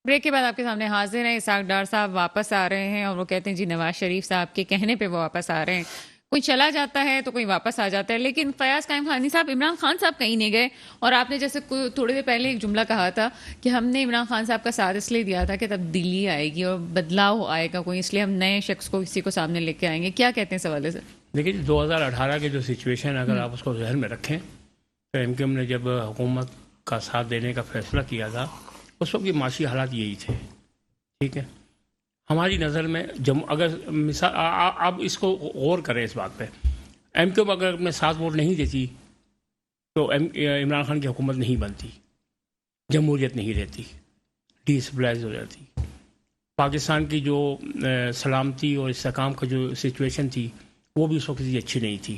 Break کے بعد آپ کے سامنے حاضر ہیں اسحاق ڈار صاحب، واپس آ رہے ہیں اور وہ کہتے ہیں جی نواز شریف صاحب کے کہنے پہ وہ واپس آ رہے ہیں. کوئی چلا جاتا ہے تو کوئی واپس آ جاتا ہے، لیکن فیاض قائم خانی صاحب، عمران خان صاحب کہیں نہیں گئے. اور آپ نے جیسے تھوڑی دیر پہلے ایک جملہ کہا تھا کہ ہم نے عمران خان صاحب کا ساتھ اس لیے دیا تھا کہ تبدیلی آئے گی اور بدلاؤ آئے گا کوئی، اس لیے ہم نئے شخص کو کسی کو سامنے لے کے آئیں گے. کیا کہتے ہیں اس حوالے سے؟ دیکھیے 2018 کی جو سچویشن اگر آپ اس کو ذہن میں رکھیں تو ایم کیو ایم نے جب حکومت کا ساتھ دینے کا فیصلہ کیا تھا اس وقت کی معاشی حالات یہی تھے. ٹھیک ہے، ہماری نظر میں اگر مثال آپ اس کو غور کریں اس بات پہ، ایم کیو ایم اگر اپنے ساتھ ووٹ نہیں دیتی تو عمران خان کی حکومت نہیں بنتی، جمہوریت نہیں رہتی، ڈی اسٹیبلائز ہو جاتی. پاکستان کی جو سلامتی اور استحکام کا جو سچویشن تھی وہ بھی اس وقت اچھی نہیں تھی.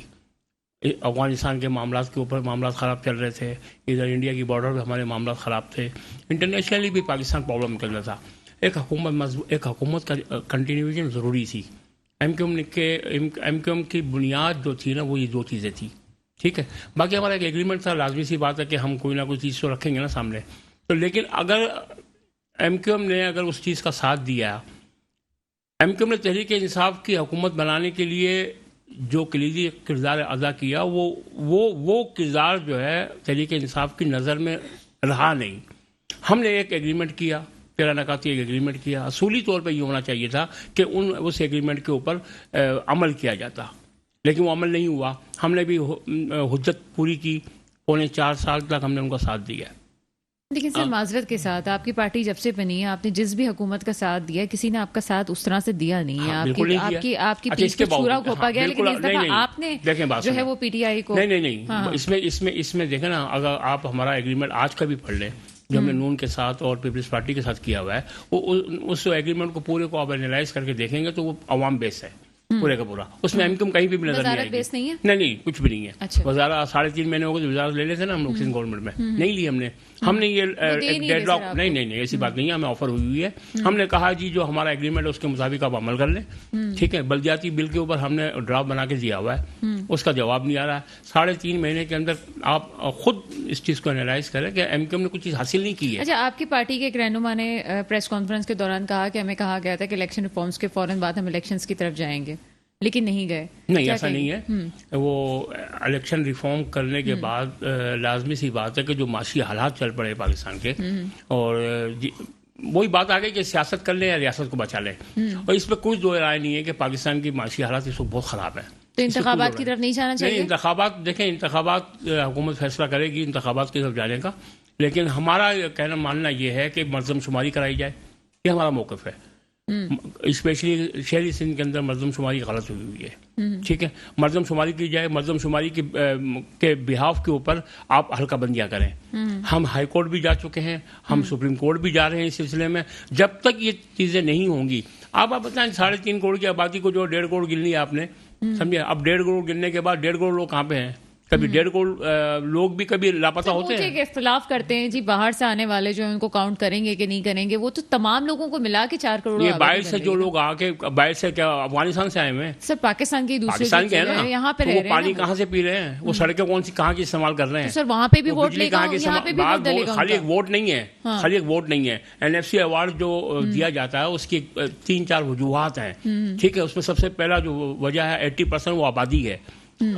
افغانستان کے معاملات کے اوپر معاملات خراب چل رہے تھے، ادھر انڈیا کی بارڈر پہ ہمارے معاملات خراب تھے، انٹرنیشنلی بھی پاکستان پرابلم نکل رہا تھا. ایک حکومت کا کنٹینیویشن ضروری تھی. ایم کیو ایم کی بنیاد جو تھی نا وہ یہ دو چیزیں تھیں. ٹھیک ہے، باقی ہمارا ایک ایگریمنٹ تھا، لازمی سی بات ہے کہ ہم کوئی نہ کوئی چیز تو رکھیں گے نا سامنے. تو لیکن اگر ایم کیو ایم نے اگر اس چیز کا ساتھ دیا، ایم کیو ایم نے تحریک انصاف کی حکومت بنانے کے لیے جو کلیدی کردار ادا کیا وہ کردار جو ہے تحریک انصاف کی نظر میں رہا نہیں. ہم نے ایک ایگریمنٹ کیا، تیرہ نکاتی ایک ایگریمنٹ کیا، اصولی طور پہ یہ ہونا چاہیے تھا کہ اس ایگریمنٹ کے اوپر عمل کیا جاتا، لیکن وہ عمل نہیں ہوا. ہم نے بھی حجت پوری کی، 4.25 سال تک ہم نے ان کا ساتھ دیا. لیکن سر معذرت کے ساتھ آپ کی پارٹی جب سے بنی ہے، آپ نے جس بھی حکومت کا ساتھ دیا، کسی نے آپ کا ساتھ اس طرح سے دیا نہیں ہے. آپ کی پیٹھ پہ چھرا گھونپا گیا، لیکن اس دفعہ آپ نے جو ہے وہ پی ٹی آئی کو نہیں اس میں دیکھیں نا، اگر آپ ہمارا ایگریمنٹ آج کا بھی پڑھ لیں جو ہم نے نون کے ساتھ اور پیپلز پارٹی کے ساتھ کیا ہوا ہے، وہ اس ایگریمنٹ کو پورے کو آپ اینالائز کر کے دیکھیں گے تو وہ عوام بیس ہے پورے کا پورا. اس میں ایم کیو ایم کہیں بھی نظر نہیں آئے گی. نہیں کچھ بھی نہیں ہے. وزارت 3.5 مہینے ہو گئے وزارت لے لیتے نا ہم لوگ سندھ گورنمنٹ میں، نہیں لی ہم نے یہ ڈیڈ لاک نہیں ایسی بات نہیں ہے، ہمیں آفر ہوئی ہے. ہم نے کہا جی جو ہمارا ایگریمنٹ ہے اس کے مطابق آپ عمل کر لیں. ٹھیک ہے، بلدیاتی بل کے اوپر ہم نے ڈرافٹ بنا کے دیا ہوا ہے، اس کا جواب نہیں آ رہا ہے. 3.5 مہینے کے اندر آپ خود اس چیز کو انالائز کریں کہ ایم کیو ایم نے کچھ چیز حاصل نہیں کی ہے. اچھا، آپ کی پارٹی کے ایک رہنما نے پریس کانفرنس کے دوران کہا کہ ہمیں کہا گیا تھا کہ الیکشن ریفارمز کے فوراً بعد ہم الیکشنز کی طرف جائیں گے، لیکن نہیں گئے. نہیں، ایسا نہیں ہے. وہ الیکشن ریفارم کرنے کے بعد لازمی سی بات ہے کہ جو معاشی حالات چل پڑے پاکستان کے، اور وہی بات آ گئی کہ سیاست کر لیں یا ریاست کو بچا لیں، اور اس پہ کوئی دو رائے نہیں ہے کہ پاکستان کی معاشی حالات اس وقت بہت خراب ہیں. تو انتخابات کی طرف نہیں جانا چاہیے؟ نہیں، انتخابات دیکھیں، انتخابات حکومت فیصلہ کرے گی انتخابات کی طرف جانے کا، لیکن ہمارا کہنا ماننا یہ ہے کہ مردم شماری کرائی جائے. یہ ہمارا موقف ہے. اسپیشلی شہری سندھ کے اندر مردم شماری غلط ہوئی ہے. ٹھیک ہے، مردم شماری کی جائے، مردم شماری کے بہاف کے اوپر آپ حلقہ بندیاں کریں. ہم ہائی کورٹ بھی جا چکے ہیں، ہم سپریم کورٹ بھی جا رہے ہیں اس سلسلے میں. جب تک یہ چیزیں نہیں ہوں گی، آپ بتائیں 3.5 کروڑ کی آبادی کو جو 1.5 کروڑ گننی ہے آپ نے، سمجھے؟ اب 1.5 کروڑ گننے کے بعد 1.5 کروڑ لوگ کہاں پہ ہیں؟ کبھی 1.5 کروڑ لوگ بھی کبھی لاپتہ ہوتے ہیں. اختلاف کرتے ہیں جی، باہر سے آنے والے جو ان کو کاؤنٹ کریں گے کہ نہیں کریں گے، وہ تو تمام لوگوں کو ملا کے 4 کروڑ. یہ باہر سے جو لوگ آ کے، باہر سے کیا افغانستان سے آئے ہوئے ہیں سر، پاکستان کے دوسرے یہاں پہ وہ پانی کہاں سے پی رہے ہیں؟ وہ سڑکیں کون سی کہاں کی استعمال کر رہے ہیں؟ سر وہاں پہ بھی ووٹ لے گا، یہاں پہ بھی ووٹ ڈلے گا. خالی ایک ووٹ نہیں ہے، خالی ایک ووٹ نہیں ہے. NFC ایوارڈ جو دیا جاتا ہے اس کی 3-4 وجوہات ہیں. ٹھیک ہے، اس میں سب سے پہلا جو وجہ ہے 80% وہ آبادی ہے.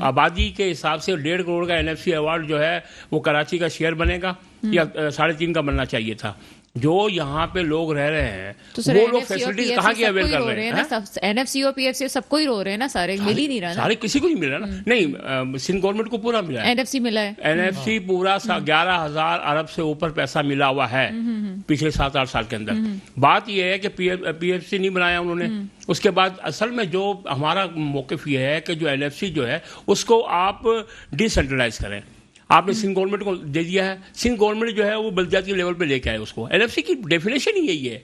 آبادی کے حساب سے 1.5 کروڑ کا NFC ایوارڈ جو ہے وہ کراچی کا شیئر بنے گا یا 3.5 کا بننا چاہیے تھا. جو یہاں پہ لوگ رہ رہے ہیں وہ لوگ فیسلٹیز کہاں کی اویل کر رہے ہیں؟ NFC اور PFC سب کو ہی رو رہے ہیں نا، سارے مل ہی نہیں رہا. سارے کسی کو نہیں مل رہا نا. نہیں، سندھ گورنمنٹ کو پورا ملا ہے. NFC ملا ہے، NFC پورا 11,000 ارب سے اوپر پیسہ ملا ہوا ہے پچھلے 7-8 سال کے اندر. بات یہ ہے کہ PFC نہیں بنایا انہوں نے. اس کے بعد اصل میں جو ہمارا موقف یہ ہے کہ جو NFC جو ہے اس کو آپ ڈی سینٹرلائز کریں. آپ نے سندھ گورنمنٹ کو دے دیا ہے، سندھ گورنمنٹ جو ہے وہ بلدیاتی لیول پہ لے کے آئے اس کو. NFC کی ڈیفینیشن ہی یہی ہے،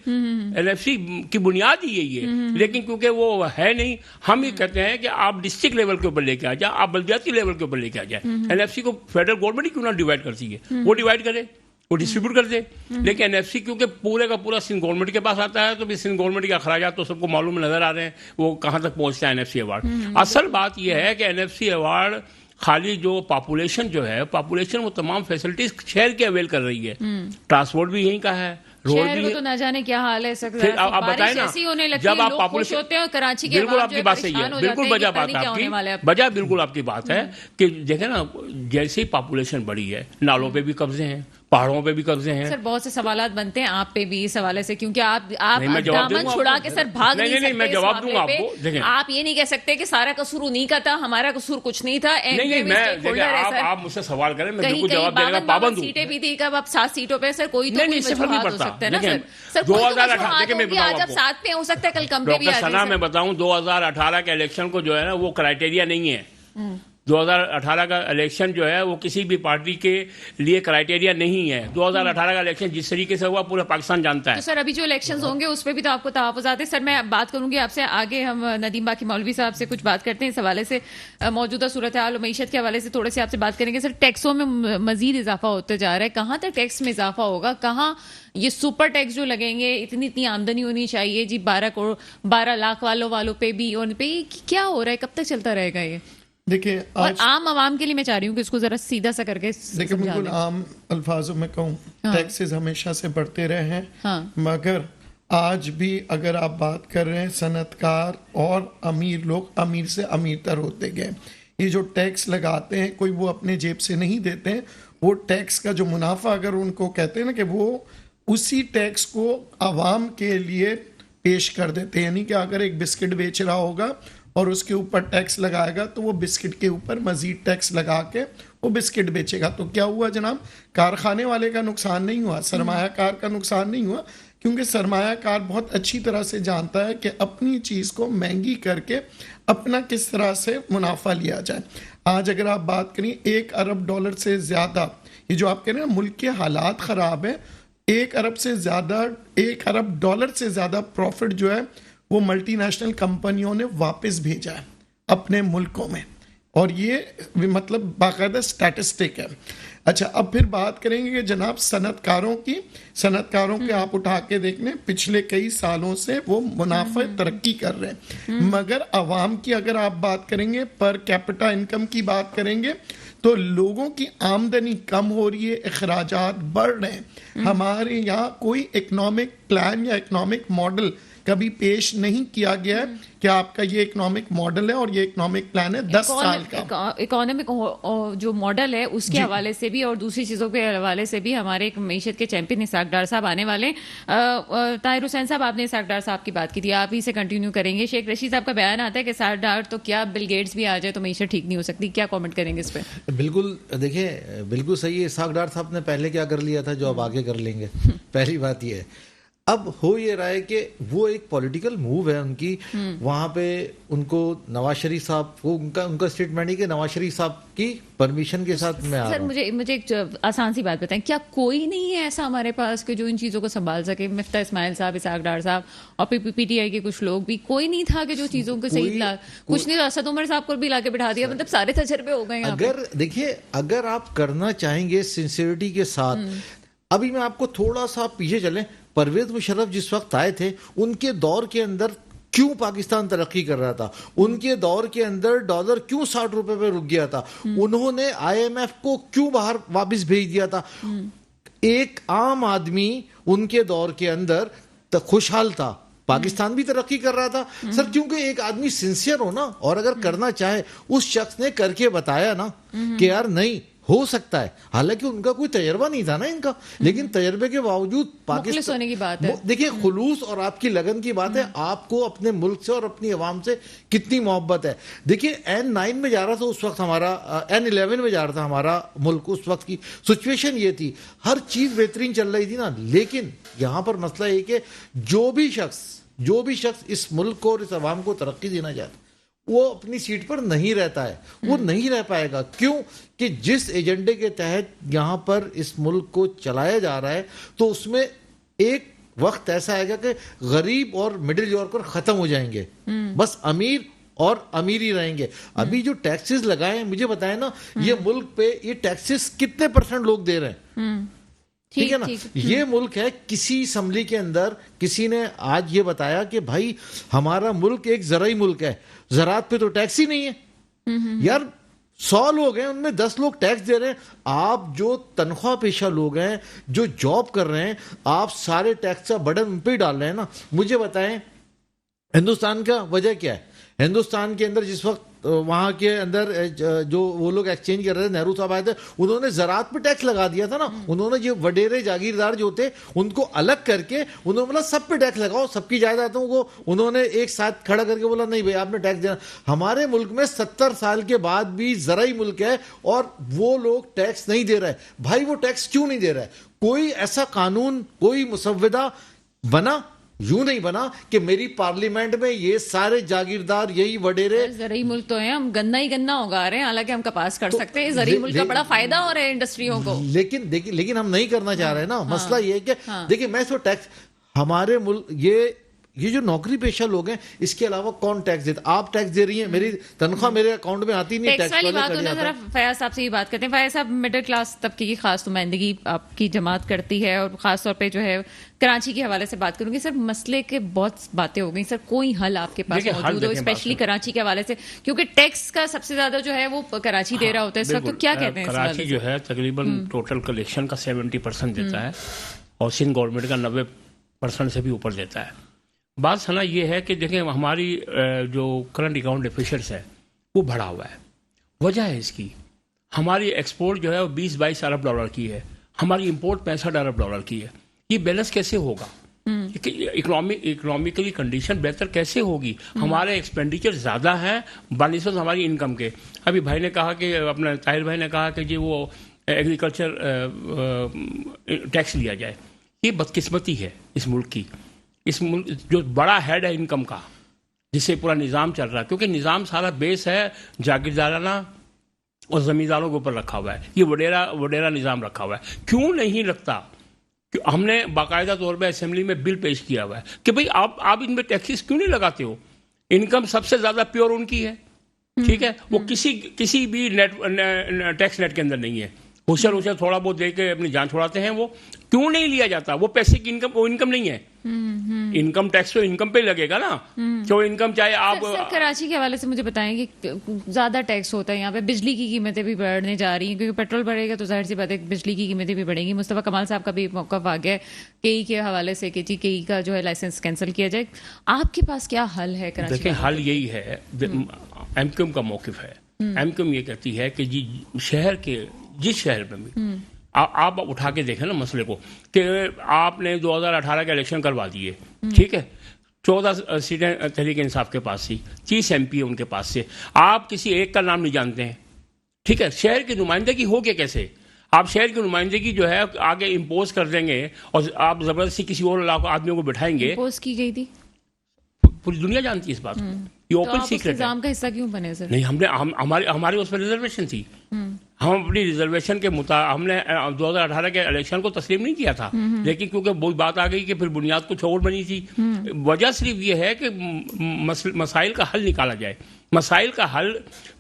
NFC کی بنیاد ہی یہی ہے. لیکن کیونکہ وہ ہے نہیں، ہم یہ کہتے ہیں کہ آپ ڈسٹرکٹ لیول کے اوپر لے کے آ جائیں، آپ بلدیاتی لیول کے اوپر لے کے آ جائیں. NFC کو فیڈرل گورنمنٹ ہی کیوں نہ ڈیوائڈ کرتی ہے، وہ ڈیوائڈ کرے، وہ ڈسٹریبیوٹ کر دے. لیکن NFC کیونکہ پورے کا پورا سندھ گورنمنٹ کے پاس آتا ہے، تو بھی سندھ گورنمنٹ کے اخراجات تو سب کو معلوم نظر آ رہے ہیں وہ کہاں تک پہنچتا ہے NFC ایوارڈ. اصل بات یہ ہے کہ NFC ایوارڈ خالی جو پاپولیشن جو ہے، پاپولیشن وہ تمام فیسلٹیز شہر کے اویل کر رہی ہے. ٹرانسپورٹ بھی یہیں کا ہے، شہر کو تو نہ جانے کیا حال ہے. پھر آپ بتائیں نا, ایسی ہونے لگتی جب ہے, آپ لوگ خوش پاپولیشن, ہوتے ہیں اور کراچی کے بالکل آپ کی بات صحیح ہے, بالکل بجا بات ہے آپ کی, بجا بالکل آپ کی بات ہے کہ دیکھیں نا جیسی پاپولیشن بڑی ہے, نالوں پہ بھی قبضے ہیں, پہاڑوں پہ بھی قبضے ہیں. سر بہت سے سوالات بنتے ہیں آپ پہ بھی اس حوالے سے, کیونکہ آپ میں جواب دوں دامن گا چھڑا کے سر بھاگ نہیں سکتے. میں جواب دوں گا آپ کو. دیکھیں آپ یہ نہیں کہہ سکتے کہ سارا قصور انہی کا تھا, ہمارا قصور کچھ نہیں تھا. نہیں, میں آپ مجھ سے سوال کریں, میں بالکل جواب دینے کا پابند ہوں. سیٹیں بھی تھی, کب اب 7 سیٹوں پہ سر کوئی تو کوئی وجوہات ہو سکتا ہے نا سر. سر 2018 آج اب 7 پہ ہو سکتا ہے, کل کم پہ بھی آ ڈاکٹر ثنا میں بتاؤں 2018 کے الیکشن کو جو ہے نا وہ کرائٹیریا نہیں ہے. 2018 کا الیکشن جو ہے وہ کسی بھی پارٹی کے لیے کرائٹیریا نہیں ہے. 2018 کا الیکشن جس طریقے سے ہوا پورا پاکستان جانتا ہے. تو سر ابھی جو الیکشنز ہوں گے اس پہ بھی تو آپ کو تحفظات ہیں. سر میں بات کروں گی آپ سے آگے, ہم ندیم باقی مولوی صاحب سے کچھ بات کرتے ہیں اس حوالے سے, موجودہ صورتحال اور معیشت کے حوالے سے تھوڑے سے آپ سے بات کریں گے. سر ٹیکسوں میں مزید اضافہ ہوتے جا رہا ہے, کہاں تک ٹیکس میں اضافہ ہوگا, کہاں یہ سپر ٹیکس جو لگیں گے, اتنی آمدنی ہونی چاہیے جی 12 لاکھ والوں پہ بھی, اور پہ کیا ہو رہا ہے, کب تک چلتا رہے گا یہ؟ دیکھیں اور عام عوام کے لیے میں چاہ رہی ہوں کہ اس کو ذرا سیدھا سا کر کے دیکھیں, بالکل عام الفاظوں میں کہوں, ٹیکسز ہمیشہ سے بڑھتے رہے ہیں, مگر آج بھی اگر آپ بات کر رہے ہیں صنعت کار اور امیر لوگ امیر سے امیر تر ہوتے گئے. یہ جو ٹیکس لگاتے ہیں کوئی وہ اپنے جیب سے نہیں دیتے ہیں, وہ ٹیکس کا جو منافع اگر ان کو کہتے ہیں نا کہ وہ اسی ٹیکس کو عوام کے لیے پیش کر دیتے ہیں. یعنی کہ اگر ایک بسکٹ بیچ رہا ہوگا اور اس کے اوپر ٹیکس لگائے گا تو وہ بسکٹ کے اوپر مزید ٹیکس لگا کے وہ بسکٹ بیچے گا. تو کیا ہوا جناب, کارخانے والے کا نقصان نہیں ہوا, سرمایہ کار کا نقصان نہیں ہوا, کیونکہ سرمایہ کار بہت اچھی طرح سے جانتا ہے کہ اپنی چیز کو مہنگی کر کے اپنا کس طرح سے منافع لیا جائے. آج اگر آپ بات کریں $1 ارب سے زیادہ, یہ جو آپ کہہ رہے ہیں ملک کے حالات خراب ہیں, $1 ارب سے زیادہ پروفٹ جو ہے وہ ملٹی نیشنل کمپنیوں نے واپس بھیجا ہے اپنے ملکوں میں, اور یہ مطلب باقاعدہ سٹیٹسٹک ہے. اچھا, اب پھر بات کریں گے کہ جناب صنعت کاروں کے آپ اٹھا کے دیکھ لیں, پچھلے کئی سالوں سے وہ منافع ترقی کر رہے ہیں, مگر عوام کی اگر آپ بات کریں گے, پر کیپٹا انکم کی بات کریں گے تو لوگوں کی آمدنی کم ہو رہی ہے, اخراجات بڑھ رہے ہیں. ہمارے یہاں کوئی اکنامک پلان یا اکنامک ماڈل کبھی پیش نہیں کیا گیا ہے کہ آپ کا یہ اکنامک ماڈل ہے اور یہ اکنامک پلان ہے 10 سال کا. اکنامک جو ماڈل ہے اس کے حوالے سے بھی اور دوسری چیزوں کے حوالے سے بھی ہمارے ایک معیشت کے چیمپئن اسحاق ڈار صاحب آنے والے. طاہر حسین صاحب, آپ نے اسحاق ڈار صاحب کی بات کی تھی, آپ ہی سے کنٹینیو کریں گے. شیخ رشید صاحب کا بیان آتا ہے کہ اسحاق ڈار تو کیا بل گیٹس بھی آ جائے تو معیشت ٹھیک نہیں ہو سکتی, کیا کامنٹ کریں گے اس پہ؟ بالکل, دیکھیں بالکل صحیح ہے. اسحاق ڈار صاحب نے پہلے کیا کر لیا تھا جو اب آگے کر لیں گے, پہلی بات یہ ہے. اب ہو یہ رہا ہے کہ وہ ایک پولیٹیکل موو ہے ان کی, وہاں پہ ان کو نواز شریف صاحب کو ان کا اسٹیٹمنٹ ہے کہ نواز شریف صاحب کی پرمیشن کے ساتھ میں آ رہا ہوں. سر مجھے ایک آسان سی بات بتائیں, کیا کوئی نہیں ہے ایسا ہمارے پاس کہ جو ان چیزوں کو سنبھال سکے؟ مفتاح اسماعیل صاحب, اسحاق ڈار صاحب اور پی ٹی آئی کے کچھ لوگ بھی, کوئی نہیں تھا کہ جو چیزوں کو صحیح لا, کچھ نہیں. اسد عمر صاحب کو بھی لا کے بٹھا دیا, مطلب سارے تجربے ہو گئے. اگر دیکھیے, اگر آپ کرنا چاہیں گے سنسیئرٹی کے ساتھ, ابھی میں آپ کو تھوڑا سا پیچھے چلیں, پرویز مشرف جس وقت آئے تھے ان کے دور کے اندر کیوں پاکستان ترقی کر رہا تھا, ان کے دور کے اندر ڈالر کیوں 60 روپے پہ رک گیا تھا, انہوں نے IMF کو کیوں باہر واپس بھیج دیا تھا. ایک عام آدمی ان کے دور کے اندر خوشحال تھا, پاکستان بھی ترقی کر رہا تھا. سر کیونکہ ایک آدمی سنسیئر ہو نا, اور اگر کرنا چاہے, اس شخص نے کر کے بتایا نا کہ یار نہیں ہو سکتا ہے, حالانکہ ان کا کوئی تجربہ نہیں تھا نا ان کا, لیکن تجربے کے باوجود مخلص ہونے کی بات ہے. دیکھیں خلوص اور آپ کی لگن کی بات ہے, آپ کو اپنے ملک سے اور اپنی عوام سے کتنی محبت ہے. دیکھیں N9 میں جا رہا تھا اس وقت ہمارا, N11 میں جا رہا تھا ہمارا ملک, اس وقت کی سچویشن یہ تھی, ہر چیز بہترین چل رہی تھی نا. لیکن یہاں پر مسئلہ یہ کہ جو بھی شخص اس ملک کو اور اس عوام کو ترقی دینا چاہتا وہ اپنی سیٹ پر نہیں رہتا ہے, وہ نہیں رہ پائے گا. کیوں کہ جس ایجنڈے کے تحت یہاں پر اس ملک کو چلایا جا رہا ہے, تو اس میں ایک وقت ایسا آئے گا کہ غریب اور مڈل یورکر ختم ہو جائیں گے, بس امیر اور امیر ہی رہیں گے. ابھی جو ٹیکسز لگائے ہیں, مجھے بتائیں نا, یہ ملک پہ یہ ٹیکسز کتنے % لوگ دے رہے ہیں؟ ٹھیک ہے نا, یہ ملک ہے. کسی اسمبلی کے اندر کسی نے آج یہ بتایا کہ بھائی ہمارا ملک ایک زرعی ملک ہے, زراعت پہ تو ٹیکس ہی نہیں ہے. یار 100 لوگ ہیں، ان میں 10 لوگ ٹیکس دے رہے ہیں. آپ جو تنخواہ پیشہ لوگ ہیں جو جاب کر رہے ہیں، آپ سارے ٹیکس کا برڈن ان پہ ہی ڈال رہے ہیں نا. مجھے بتائیں ہندوستان کا وجہ کیا ہے؟ ہندوستان کے اندر جس وقت وہاں کے اندر جو وہ لوگ ایکسچینج کر رہے تھے، نہرو صاحب آئے تھے، انہوں نے زراعت پہ ٹیکس لگا دیا تھا نا. انہوں نے جو وڈیرے جاگیردار جو تھے ان کو الگ کر کے انہوں نے بولا سب پہ ٹیکس لگاؤ، سب کی جائیدادوں کو انہوں نے ایک ساتھ کھڑا کر کے بولا نہیں بھائی آپ نے ٹیکس دینا. ہمارے ملک میں 70 سال کے بعد بھی زرعی ملک ہے اور وہ لوگ ٹیکس نہیں دے رہے. بھائی وہ ٹیکس کیوں نہیں دے رہے؟ کوئی ایسا قانون، کوئی مسودہ بنا؟ یوں نہیں بنا کہ میری پارلیمنٹ میں یہ سارے جاگیردار یہی وڈیرے. زرعی ملک تو ہیں، ہم گنا ہی گنا اگا رہے ہیں، حالانکہ ہم کپاس کر سکتے ہیں. زرعی ملک کا بڑا فائدہ ہو رہا ہے انڈسٹریوں کو. لیکن ہم نہیں کرنا چاہ رہے نا. مسئلہ یہ ہے کہ دیکھیں میں سو ٹیکس ہمارے ملک یہ جو نوکری پیشہ لوگ ہیں اس کے علاوہ کون ٹیکس دیتا؟ آپ ٹیکس دے رہی ہیں، میری تنخواہ میرے اکاؤنٹ میں آتی نہیں. ٹیکس والی بات ہونا. ذرا فیاض صاحب سے یہ بات کرتے ہیں. فیاض صاحب مڈل کلاس طبقے کی خاص نمائندگی آپ کی جماعت کرتی ہے، اور خاص طور پہ جو ہے کراچی کے حوالے سے بات کروں گی. سر مسئلے کے بہت باتیں ہو گئی سر، کوئی حل آپ کے پاس موجود ہو اسپیشلی کراچی کے حوالے سے؟ کیونکہ ٹیکس کا سب سے زیادہ جو ہے وہ کراچی دے رہا ہوتا ہے اس وقت. تو کیا کہتے ہیں؟ کراچی جو ہے تقریباً ٹوٹل کلیکشن کا 70% دیتا ہے اور سندھ گورنمنٹ کا 90% سے بھی اوپر دیتا ہے. بات سنا یہ ہے کہ دیکھیں ہماری جو کرنٹ اکاؤنٹ ڈیفیشٹ ہے وہ بڑھا ہوا ہے. وجہ ہے اس کی، ہماری ایکسپورٹ جو ہے وہ 20-22 ارب ڈالر کی ہے، ہماری امپورٹ 65 ارب ڈالر کی ہے. یہ بیلنس کیسے ہوگا؟ اکنامیکلی کنڈیشن بہتر کیسے ہوگی؟ ہمارے ایکسپینڈیچر زیادہ ہیں بنسبت ہماری انکم کے. ابھی بھائی نے کہا کہ اپنا طاہر بھائی نے کہا کہ جی وہ ایگریکلچر ٹیکس لیا جائے. یہ بدقسمتی ہے اس ملک کی. اس ملک جو بڑا ہیڈ ہے انکم کا جس سے پورا نظام چل رہا ہے، کیونکہ نظام سارا بیس ہے جاگیردارانہ اور زمینداروں کے اوپر رکھا ہوا ہے. یہ وڈیرا نظام رکھا ہوا ہے. کیوں نہیں رکھتا؟ ہم نے باقاعدہ طور پہ اسمبلی میں بل پیش کیا ہوا ہے کہ بھئی آپ ان میں ٹیکسز کیوں نہیں لگاتے ہو؟ انکم سب سے زیادہ پیور ان کی ہے، ٹھیک ہے، وہ کسی بھی ٹیکس نیٹ کے اندر نہیں ہے. ہوشر تھوڑا بہت دے کے اپنی جان چھوڑاتے ہیں. وہ کیوں نہیں لیا جاتا؟ وہ پیسے کی انکم، وہ انکم نہیں ہے. انکم ٹیکس تو انکم پہ لگے گا نا. جو انکم چاہے آپ کراچی کے حوالے سے مجھے بتائیں کہ زیادہ ٹیکس ہوتا ہے یہاں پہ. بجلی کی قیمتیں بھی بڑھنے جا رہی ہیں کیونکہ پیٹرول بڑھے گا تو ظاہر سی بات ہے بجلی کی قیمتیں بھی بڑھیں گی. مصطفیٰ کمال صاحب کا بھی موقف آ گیا ہے کئی کے حوالے سے کہ جی کئی کا جو ہے لائسنس کینسل کیا جائے. آپ کے پاس کیا حل ہے کراچی؟ دیکھیں حل یہی ہے، ایم کیو ایم کا موقف ہے. ایم کیو ایم یہ کہتی ہے کہ جی شہر کے جس شہر میں بھی آپ اٹھا کے دیکھیں نا مسئلے کو کہ آپ نے 2018 کے الیکشن کروا دیے، ٹھیک ہے، 14 سیٹیں تحریک انصاف کے پاس تھی، 30 MP ان کے پاس سے. آپ کسی ایک کا نام نہیں جانتے ہیں، ٹھیک ہے. شہر کی نمائندگی ہوگی کیسے؟ آپ شہر کی نمائندگی جو ہے آگے امپوز کر دیں گے اور آپ زبردستی کسی اور آدمیوں کو بٹھائیں گے. امپوز کی گئی تھی، پوری دنیا جانتی ہے اس بات کو. یہ اوپن سیکرٹ ہے. نظام کا حصہ کیوں بنے سر؟ نہیں، ہمارے اس میں ریزرویشن تھی. ہم اپنی ریزرویشن کے مطابق ہم نے 2018 کے الیکشن کو تسلیم نہیں کیا تھا، لیکن کیونکہ وہی بات آ گئی کہ پھر بنیاد کچھ اور بنی تھی. وجہ صرف یہ ہے کہ مسائل کا حل نکالا جائے. مسائل کا حل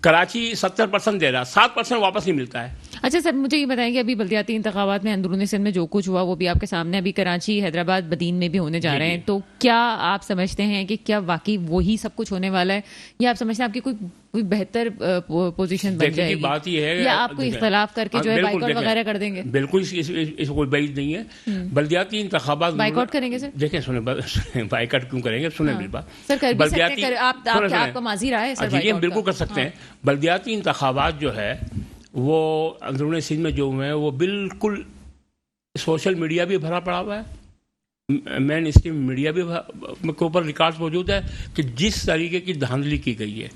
کراچی 70% دے رہا، 7% واپس نہیں ملتا ہے. اچھا سر مجھے یہ بتائیں کہ ابھی بلدیاتی انتخابات میں اندرونی سندھ میں جو کچھ ہوا وہ بھی آپ کے سامنے، ابھی کراچی، حیدرآباد، بدین میں بھی ہونے جا رہے ہیں. تو کیا آپ سمجھتے ہیں کہ کیا واقعی وہی سب کچھ ہونے والا ہے، یا آپ سمجھتے ہیں آپ کی کوئی بہتر پوزیشن بن جائے گی؟ بات یہ ہے یا آپ کوئی اختلاف کر کے جو ہے بائیکاٹ وغیرہ کر دیں گے؟ بالکل اس کوئی بعید نہیں ہے. بلدیاتی انتخابات بائیکاٹ کریں گے سر؟ دیکھیں سنیں، بائیکاٹ کیوں کریں گے؟ سنیں میری بات. سر کر بھی سکتے ہیں، آپ کا ماضی رہا ہے سر بائیکاٹ؟ بالکل کر سکتے ہیں. بلدیاتی انتخابات جو ہے وہ اندرون سندھ میں جو ہوئے ہیں وہ بالکل سوشل میڈیا بھی بھرا پڑا ہوا ہے، مین اسٹریم میڈیا بھی کے اوپر ریکارڈ موجود ہے کہ جس طریقے کی دھاندلی کی گئی ہے.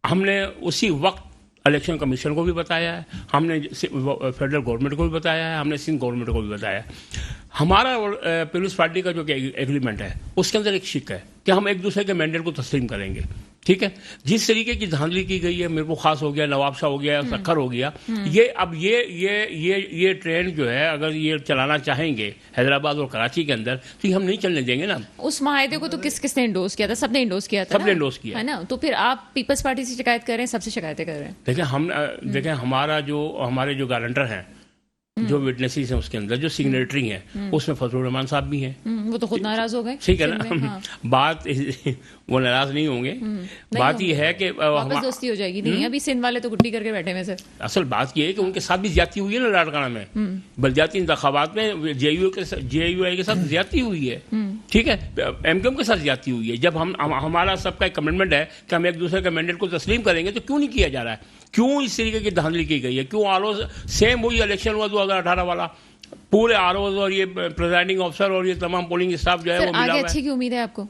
ہم نے اسی وقت الیکشن کمیشن کو بھی بتایا ہے، ہم نے فیڈرل گورنمنٹ کو بھی بتایا ہے، ہم نے سندھ گورنمنٹ کو بھی بتایا ہے. ہمارا پیپلز پارٹی کا جو ایگریمنٹ ہے اس کے اندر ایک شک ہے کہ ہم ایک دوسرے کے مینڈیٹ کو تسلیم کریں گے، ٹھیک ہے. جس طریقے کی دھاندلی کی گئی ہے، میرے کو خاص ہو گیا، نواب شاہ ہو گیا، سکھر ہو گیا، یہ ٹرین جو ہے اگر یہ چلانا چاہیں گے حیدرآباد اور کراچی کے اندر تو یہ ہم نہیں چلنے دیں گے نا. اس معاہدے کو تو کس نے انڈوز کیا تھا؟ سب نے انڈوز کیا تھا، سب نے انڈوز کیا ہے نا. تو پھر آپ پیپلز پارٹی سے شکایت کر رہے ہیں، سب سے شکایتیں کر رہے ہیں. دیکھیں ہمارے جو گارنٹر ہیں جو وٹنسز ہیں اس کے اندر جو سگنیٹری ہیں اس میں فضل الرحمان صاحب بھی ہیں. وہ تو خود ناراض ہو گئے. ٹھیک ہے نا. بات وہ ناراض نہیں ہوں گے. بات یہ ہے کہ واپس دوستی ہو جائے گی. نہیں ابھی سندھ والے تو گٹی کر کے بیٹھے ہوئے سر. اصل بات یہ ہے کہ ان کے ساتھ بھی زیادتی ہوئی ہے نا لاڑکانہ میں. بلدیاتی انتخابات میں جے یو آئی کے ساتھ زیادتی ہوئی ہے. ٹھیک ہے. ایم کیو ایم کے ساتھ زیادتی ہوئی ہے. جب ہمارا سب کا ایک کمٹمنٹ ہے کہ ہم ایک دوسرے کے مینڈیٹ کو تسلیم کریں گے تو کیوں نہیں کیا جا رہا ہے؟ کیوں اس طریقے کی دھاندلی کی گئی ہے؟ کیوں آر سیم وہی الیکشن ہوا 2018 والا پورے آر اوز اور یہ پریزائڈنگ آفیسر اور یہ تمام پولنگ اسٹاف جو ہے وہ ملا ہوا ہے. اچھی کی امید ہے آپ کو؟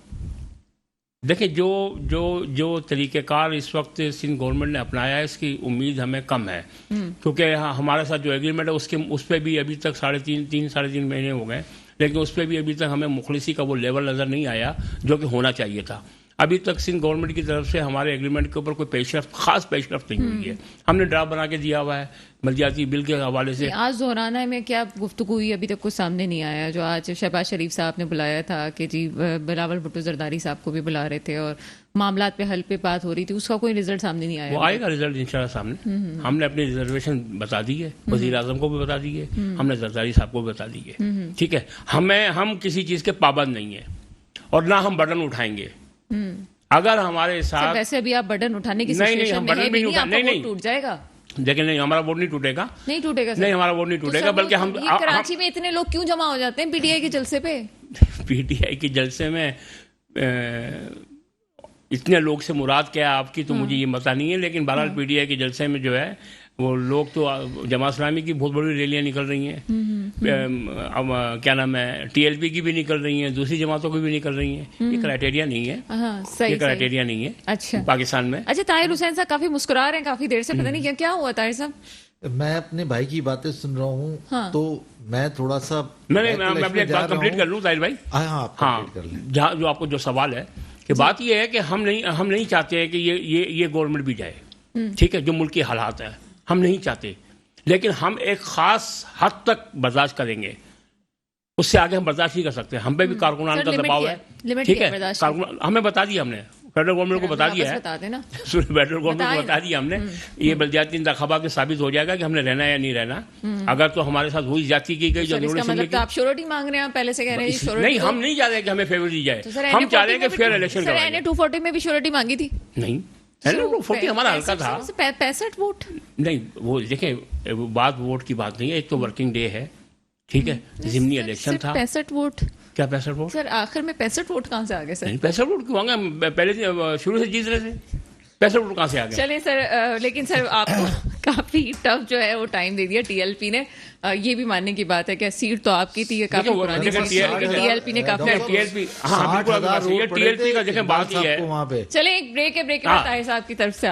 دیکھیں جو طریقہ کار اس وقت سندھ گورنمنٹ نے اپنایا ہے اس کی امید ہمیں کم ہے. کیونکہ ہمارے ساتھ جو ایگریمنٹ ہے اس پہ بھی ابھی تک ساڑھے تین مہینے ہو گئے لیکن اس پہ بھی ابھی تک ہمیں مخلصی کا وہ لیول نظر نہیں آیا جو کہ ہونا چاہیے تھا. ابھی تک سندھ گورنمنٹ کی طرف سے ہمارے ایگریمنٹ کے اوپر کوئی خاص پیش رفت نہیں ہوئی ہے. ہم نے ڈرافٹ بنا کے دیا ہوا ہے بلدیاتی بل کے حوالے سے. آج دہرانا میں کیا گفتگو ہوئی ابھی تک کچھ سامنے نہیں آیا. جو آج شہباز شریف صاحب نے بلایا تھا کہ جی بلاول بھٹو زرداری صاحب کو بھی بلا رہے تھے اور معاملات پہ حل پہ بات ہو رہی تھی, اس کا کوئی رزلٹ سامنے نہیں آیا. وہ آئے گا رزلٹ انشاءاللہ سامنے. ہم نے اپنی ریزرویشن بتا دی ہے, وزیر اعظم کو بھی بتا دی ہے, ہم نے زرداری صاحب کو بھی بتا دی ہے. ٹھیک ہے. ہم کسی چیز کے پابند نہیں ہیں اور نہ ہم برڈن اٹھائیں گے. اگر ہمارے ساتھ ویسے ابھی آپ برڈن اٹھانے کی سچویشن میں ہیں نہیں, آپ کا ووٹ ٹوٹ جائے گا. لیکن نہیں, ہمارا ووٹ نہیں ٹوٹے گا. نہیں ٹوٹے گا. نہیں, ہمارا ووٹ نہیں ٹوٹے گا. بلکہ ہم کراچی میں اتنے لوگ کیوں جمع ہو جاتے ہیں پی ٹی آئی کے جلسے پہ؟ پی ٹی آئی کے جلسے میں اتنے لوگ سے مراد کیا آپ کی تو مجھے یہ پتہ نہیں ہے. لیکن بہرحال پی ٹی آئی کے جلسے میں جو ہے وہ لوگ تو جماعت اسلامی کی بہت بڑی ریلیاں نکل رہی ہیں. کیا نام ہے, ٹی ایل پی کی بھی نکل رہی ہیں, دوسری جماعتوں کی بھی نکل رہی ہیں. یہ کرائٹیریا نہیں ہے. یہ کرائٹیریا نہیں ہے. اچھا پاکستان میں. اچھا, طاہر حسین صاحب کافی مسکرا رہے ہیں کافی دیر سے, پتہ نہیں کیا ہوا طاہر صاحب. میں اپنے بھائی کی باتیں سن رہا ہوں تو میں تھوڑا سا میں اپنی ایک بات کمپلیٹ کر لوں طاہر بھائی. ہاں, جو آپ کو جو سوال ہے کہ بات یہ ہے کہ ہم نہیں چاہتے کہ یہ گورنمنٹ بھی جائے. ٹھیک ہے. جو ملک کے حالات ہیں ہم نہیں چاہتے, لیکن ہم ایک خاص حد تک برداشت کریں گے. اس سے آگے ہم برداشت نہیں کر سکتے. ہم پہ بھی کارکنان کا دباؤ ہے. ٹھیک ہے. ہمیں بتا دیا, ہم نے فیڈرل گورنمنٹ کو بتا دیا ہے. فیڈرل گورنمنٹ کو بتا دیا ہم نے. یہ بلدیاتی انتخابات میں ثابت ہو جائے گا کہ ہم نے رہنا یا نہیں رہنا. اگر تو ہمارے ساتھ وہی زیادتی کی گئی جو آپ شیورٹی مانگ رہے ہیں, پہلے سے کہہ رہے ہیں نہیں, ہم نہیں چاہ رہے کہ ہمیں فیور دی جائے. ہم چاہ رہے ہیں کہ فیئر الیکشن کریں. 240 میں بھی شیورٹی مانگی تھی. نہیں, 240 ہمارا ہلکا تھا. 65 ووٹ نہیں, وہ دیکھیں بات ووٹ کی بات نہیں ہے. ایک تو ورکنگ ڈے ہے. ٹھیک ہے. ضمنی الیکشن تھا. 65 ووٹ کیا 65 ووٹ سر آخر میں 65 ووٹ کہاں سے آ گئے سر؟ 65 ووٹ کیوں آ گئے؟ پہلے شروع سے جیت رہے تھے. 65 ووٹ کہاں سے آ گئے؟ چلیں سر, لیکن سر آپ کو کافی ٹف جو ہے وہ ٹائم دے دیا ٹی ایل پی نے. یہ بھی ماننے کی بات ہے کہ سیٹ تو آپ کی تھی, یہ کافی پرانی ٹی ایل پی نے کافی. ٹی ایل پی کا دیکھیں بات یہ ہے. چلیں ایک بریک ہے, بریک کے بعد طاہر صاحب کی طرف سے